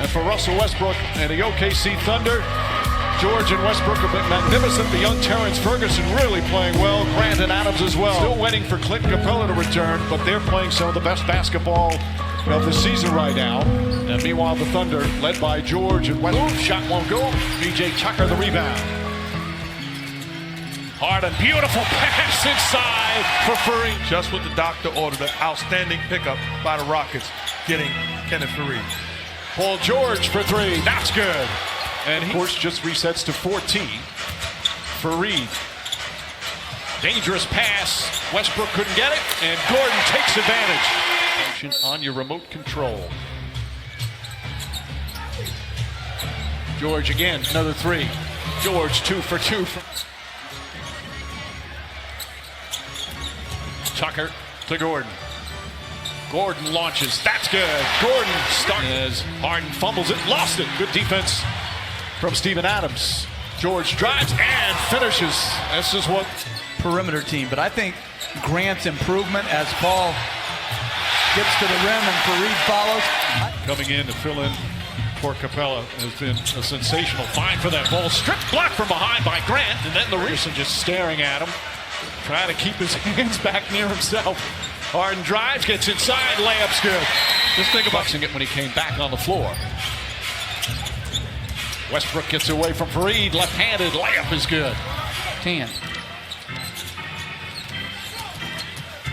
And for Russell Westbrook and the OKC Thunder, George and Westbrook have been magnificent. The young Terrence Ferguson really playing well. Grant and Adams as well. Still waiting for Clint Capella to return, but they're playing some of the best basketball of the season right now. And meanwhile, the Thunder, led by George and Westbrook, shot won't go. PJ Tucker the rebound. Harden, beautiful pass inside for Fareed. Just what the doctor ordered, an outstanding pickup by the Rockets, getting Kenneth Fareed. Paul George for three, that's good. And he, of course, just resets to 14. Fareed. Dangerous pass. Westbrook couldn't get it, and Gordon takes advantage. On your remote control. George again, another three. George 2 for 2. Tucker to Gordon. Gordon launches, that's good. Gordon starts as Harden fumbles it, lost it. Good defense from Steven Adams. George drives and finishes. This is what perimeter team, but I think Grant's improvement as Paul gets to the rim and Fareed follows. Coming in to fill in for Capella has been a sensational find for that ball. Stripped block from behind by Grant, and then the Reason just staring at him, trying to keep his hands back near himself. Harden drives, gets inside, layup's good. Just think about it when he came back on the floor. Westbrook gets away from Fareed, left-handed, layup is good. 10.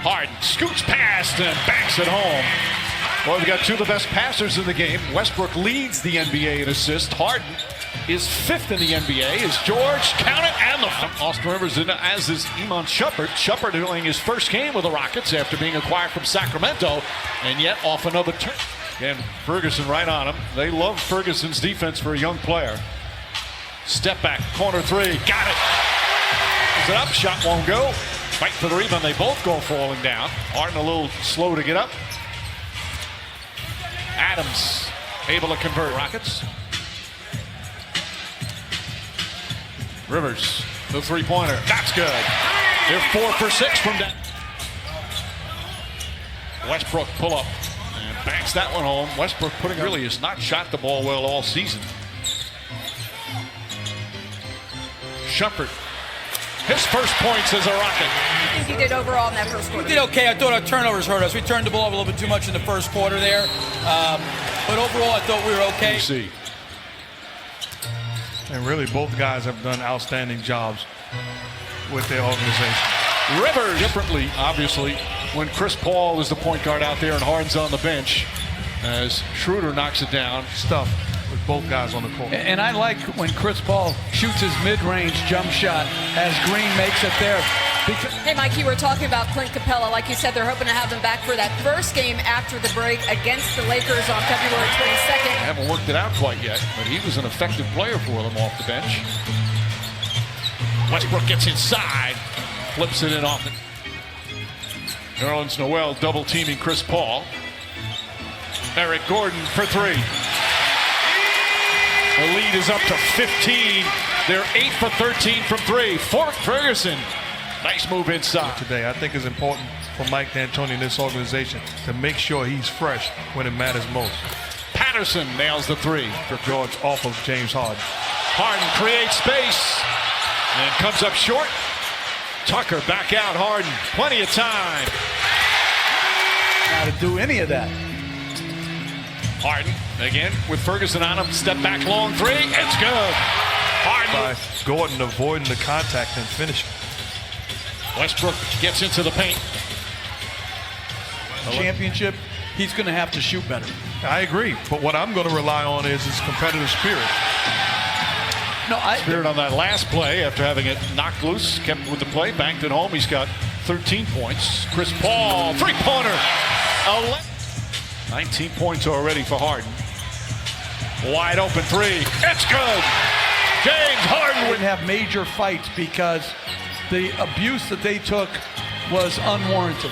Harden scoots past and banks it home. Well, we've got two of the best passers in the game. Westbrook leads the NBA in assists. Harden is 5th in the NBA. Is George, count it, and the Austin Rivers, as is Iman Shumpert. Shumpert doing his first game with the Rockets after being acquired from Sacramento, and yet off another turn. Again, Ferguson right on him. They love Ferguson's defense for a young player. Step back, corner three, got it. Is it up? Shot won't go. Fight for the rebound. They both go falling down. Harden a little slow to get up. Adams able to convert. Rockets. Rivers, the three-pointer. That's good. They're 4 for 6 from down. Westbrook pull up and banks that one home. Westbrook really has not shot the ball well all season. Shumpert. His first points as a Rocket. I think you did overall in that first quarter. We did okay. I thought our turnovers hurt us. We turned the ball over a little bit too much in the first quarter there. But overall, I thought we were okay. See. And really, both guys have done outstanding jobs with their organization. Rivers differently, obviously, when Chris Paul is the point guard out there and Harden's on the bench, as Schroeder knocks it down. Stuff with both guys on the court. And I like when Chris Paul shoots his mid-range jump shot as Green makes it there. Hey, Mike, you were talking about Clint Capella. Like you said, they're hoping to have him back for that first game after the break against the Lakers on February 22nd. They haven't worked it out quite yet, but he was an effective player for them off the bench. Westbrook gets inside, flips it in off it. Nerlens Noel double-teaming Chris Paul. Eric Gordon for three. The lead is up to 15. They're 8 for 13 from three. Ferguson. Nice move inside. Today, I think it's important for Mike D'Antoni and this organization to make sure he's fresh when it matters most. Patterson nails the three for George off of James Harden. Harden creates space and comes up short. Tucker back out. Harden, plenty of time. How to do any of that. Harden again with Ferguson on him. Step back, long three. It's good. Harden. By Gordon avoiding the contact and finishing. Westbrook gets into the paint. Championship, he's going to have to shoot better. I agree, but what I'm going to rely on is his competitive spirit. Spirit on that last play after having it knocked loose, kept with the play, banked it home. He's got 13 points. Chris Paul, three-pointer. 19 points already for Harden. Wide open three. It's good. James Harden would have major fights because the abuse that they took was unwarranted.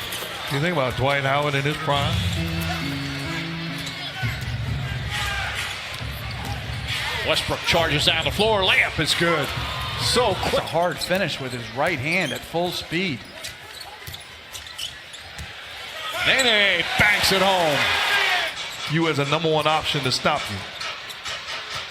You think about Dwight Howard in his prime? Westbrook charges down the floor. Layup is good. So quick. It's a hard finish with his right hand at full speed. Nene banks it home. You as a #1 option to stop you.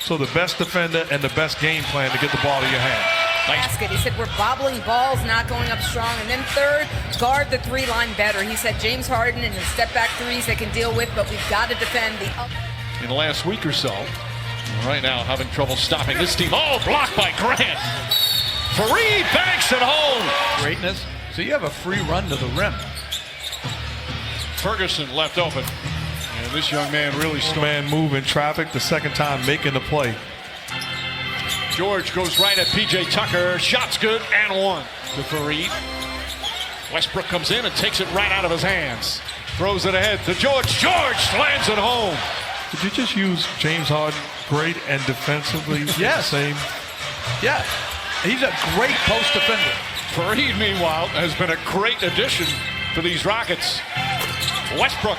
So the best defender and the best game plan to get the ball to your hand. Basket. He said we're bobbling balls, not going up strong. And then third, guard the three-line better. He said James Harden and his step-back threes they can deal with, but we've got to defend the up. In the last week or so, right now having trouble stopping this team. Oh, blocked by Grant. Fareed banks it home. Greatness. So you have a free run to the rim. Ferguson left open. And this young man really started. Man move in traffic the second time making the play. George goes right at P.J. Tucker. Shot's good and one to Fareed. Westbrook comes in and takes it right out of his hands. Throws it ahead to George. George slams it home. Did you just use James Harden great and defensively? Yes. Same. Yeah. He's a great post defender. Fareed, meanwhile, has been a great addition for these Rockets. Westbrook,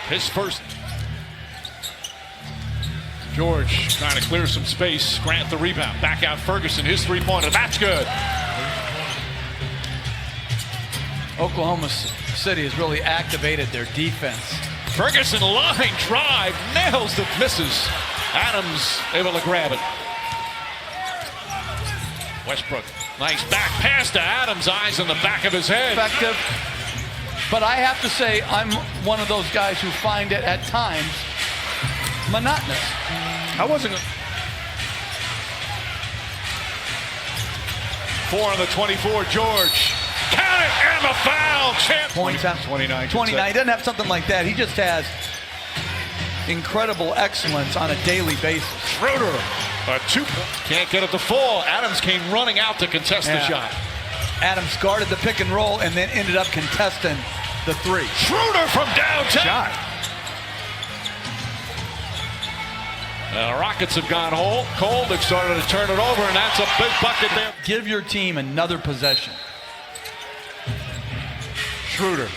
his first. George trying to clear some space. Grant the rebound. Back out Ferguson. His three-pointer. That's good. Oklahoma City has really activated their defense. Ferguson line drive. Nails the misses. Adams able to grab it. Westbrook. Nice back pass to Adams. Eyes in the back of his head. Effective. But I have to say, I'm one of those guys who find it at times monotonous. I wasn't. 4 on the 24. George. Count it and the foul. Champ. Points out. 29. 29. He doesn't have something like that. He just has incredible excellence on a daily basis. Schroeder. A 2. Can't get it to fall. Adams came running out to contest the shot. Adams guarded the pick and roll and then ended up contesting the three. Schroeder from downtown. Shot. The Rockets have gone cold. They've started to turn it over, and that's a big bucket there. Give your team another possession. Schroeder.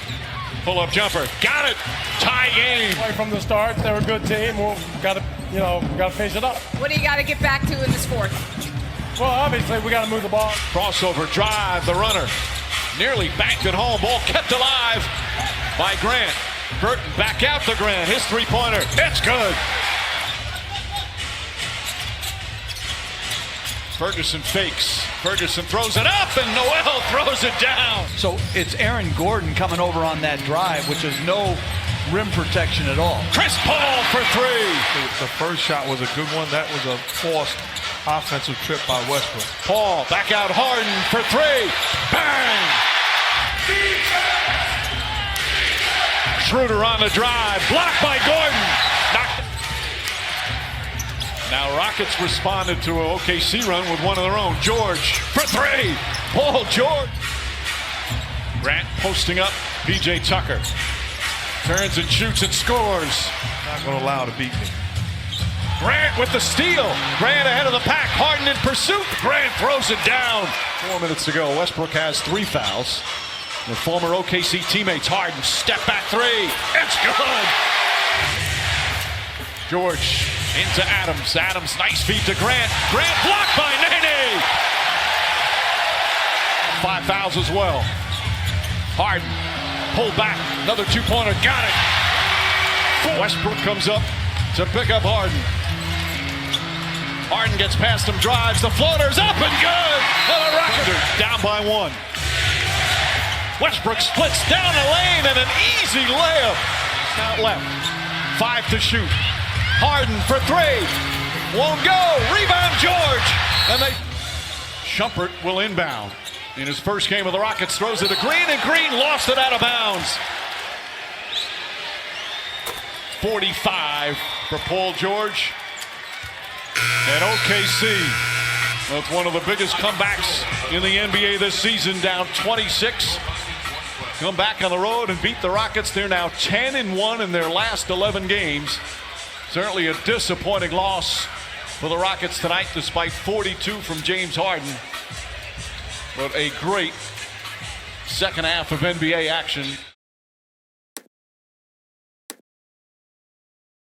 Pull-up jumper. Got it. Tie game. Right from the start, they're a good team. We've got to finish it up. What do you got to get back to in this fourth? Well, obviously, we got to move the ball. Crossover drive. The runner nearly banked it home. Ball kept alive by Grant. Burton back out to Grant. His three-pointer. It's good. Ferguson fakes. Ferguson throws it up, and Noel throws it down. So it's Aaron Gordon coming over on that drive, which is no rim protection at all. Chris Paul for 3. The first shot was a good one. That was a forced offensive trip by Westbrook. Paul back out Harden for 3. Bang! Schroeder on the drive. Blocked by Gordon. Knocked. Now Rockets responded to an OKC run with one of their own. George for 3. Paul George. Grant posting up. P.J. Tucker turns and shoots and scores. Not going to allow to beat me. Grant with the steal. Grant ahead of the pack. Harden in pursuit. Grant throws it down. 4 minutes to go. Westbrook has 3 fouls. The former OKC teammates. Harden step back 3. It's good. George into Adams. Adams nice feed to Grant. Grant blocked by Nene. 5 fouls as well. Harden pulled back. Another 2-pointer. Got it. Westbrook comes up to pick up Harden. Harden gets past him, drives, the floater's up and good! And the Rockets are down by 1. Westbrook splits down the lane and an easy layup. Out left. 5 to shoot. Harden for 3. Won't go. Rebound George. And Shumpert will inbound. In his first game of the Rockets, throws it to Green, and Green lost it out of bounds. 45 for Paul George. And OKC, that's one of the biggest comebacks in the NBA this season, down 26. Come back on the road and beat the Rockets. They're now 10-1 in their last 11 games. Certainly a disappointing loss for the Rockets tonight, despite 42 from James Harden. But a great second half of NBA action.